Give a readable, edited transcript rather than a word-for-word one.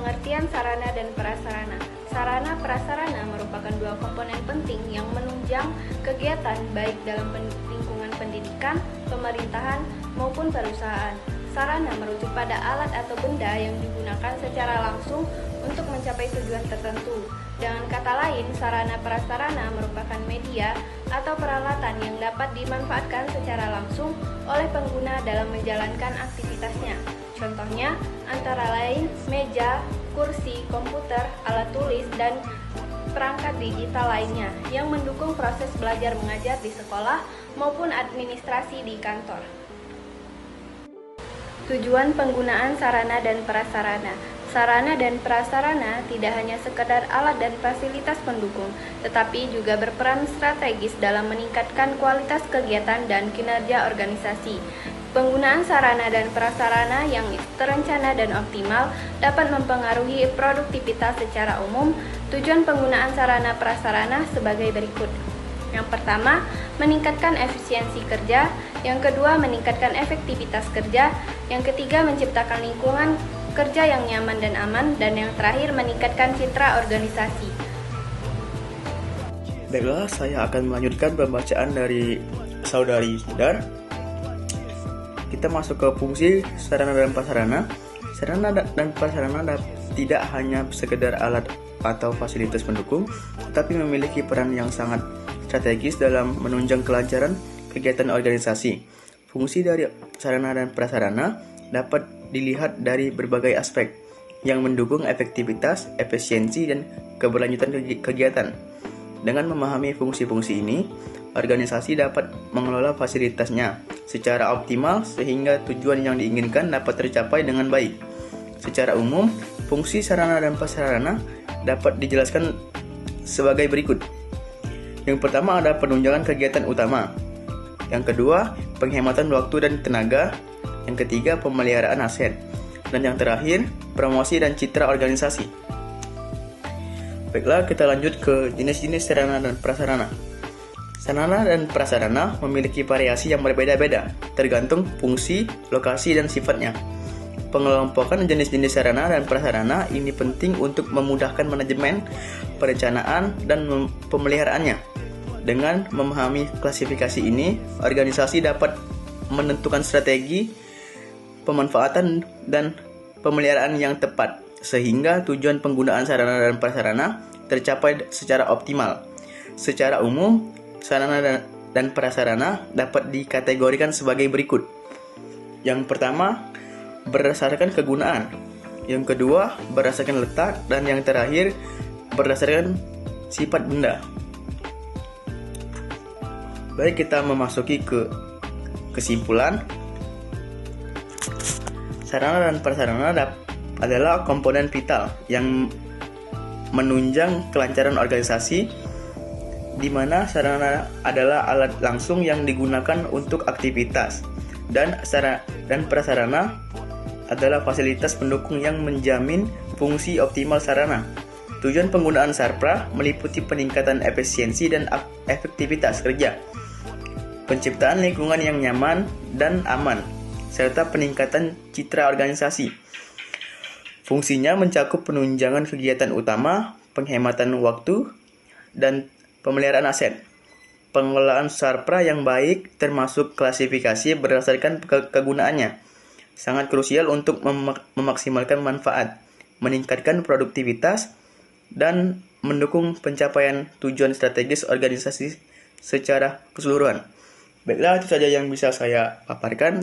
Pengertian sarana dan prasarana. Sarana prasarana merupakan dua komponen penting yang menunjang kegiatan baik dalam lingkungan pendidikan, pemerintahan, maupun perusahaan. Sarana merujuk pada alat atau benda yang digunakan secara langsung untuk mencapai tujuan tertentu. Dengan kata lain, sarana prasarana merupakan media atau peralatan yang dapat dimanfaatkan secara langsung oleh pengguna dalam menjalankan aktivitasnya. Contohnya antara lain meja, kursi, komputer, alat tulis, dan perangkat digital lainnya yang mendukung proses belajar mengajar di sekolah maupun administrasi di kantor. Tujuan penggunaan sarana dan prasarana. Sarana dan prasarana tidak hanya sekedar alat dan fasilitas pendukung, tetapi juga berperan strategis dalam meningkatkan kualitas kegiatan dan kinerja organisasi. Penggunaan sarana dan prasarana yang terencana dan optimal dapat mempengaruhi produktivitas secara umum. Tujuan penggunaan sarana prasarana sebagai berikut. Yang pertama, meningkatkan efisiensi kerja. Yang kedua, meningkatkan efektivitas kerja. Yang ketiga, menciptakan lingkungan kerja yang nyaman dan aman. Dan yang terakhir, meningkatkan citra organisasi. Baiklah, saya akan melanjutkan pembacaan dari Saudari Dar. Kita masuk ke fungsi sarana dan prasarana. Sarana dan prasarana tidak hanya sekedar alat atau fasilitas pendukung, tetapi memiliki peran yang sangat strategis dalam menunjang kelancaran kegiatan organisasi. Fungsi dari sarana dan prasarana dapat dilihat dari berbagai aspek yang mendukung efektivitas, efisiensi, dan keberlanjutan kegiatan. Dengan memahami fungsi-fungsi ini, organisasi dapat mengelola fasilitasnya secara optimal sehingga tujuan yang diinginkan dapat tercapai dengan baik. Secara umum, fungsi sarana dan prasarana dapat dijelaskan sebagai berikut. Yang pertama ada penunjangan kegiatan utama. Yang kedua, penghematan waktu dan tenaga. Yang ketiga, pemeliharaan aset. Dan yang terakhir, promosi dan citra organisasi. Baiklah, kita lanjut ke jenis-jenis sarana dan prasarana. Sarana dan prasarana memiliki variasi yang berbeda-beda, tergantung fungsi, lokasi, dan sifatnya. Pengelompokan jenis-jenis sarana dan prasarana ini penting untuk memudahkan manajemen, perencanaan, dan pemeliharaannya. Dengan memahami klasifikasi ini, organisasi dapat menentukan strategi, pemanfaatan, dan pemeliharaan yang tepat, sehingga tujuan penggunaan sarana dan prasarana tercapai secara optimal. Secara umum, sarana dan prasarana dapat dikategorikan sebagai berikut. Yang pertama, berdasarkan kegunaan. Yang kedua, berdasarkan letak. Dan yang terakhir, berdasarkan sifat benda. Baik, kita memasuki ke kesimpulan. Sarana dan prasarana adalah komponen vital yang menunjang kelancaran organisasi, di mana sarana adalah alat langsung yang digunakan untuk aktivitas, dan prasarana adalah fasilitas pendukung yang menjamin fungsi optimal sarana. Tujuan penggunaan sarpra meliputi peningkatan efisiensi dan efektivitas kerja, penciptaan lingkungan yang nyaman dan aman, serta peningkatan citra organisasi. Fungsinya mencakup penunjangan kegiatan utama, penghematan waktu, dan pemeliharaan aset. Pengelolaan sarpra yang baik termasuk klasifikasi berdasarkan kegunaannya sangat krusial untuk memaksimalkan manfaat, meningkatkan produktivitas, dan mendukung pencapaian tujuan strategis organisasi secara keseluruhan. Baiklah, itu saja yang bisa saya paparkan.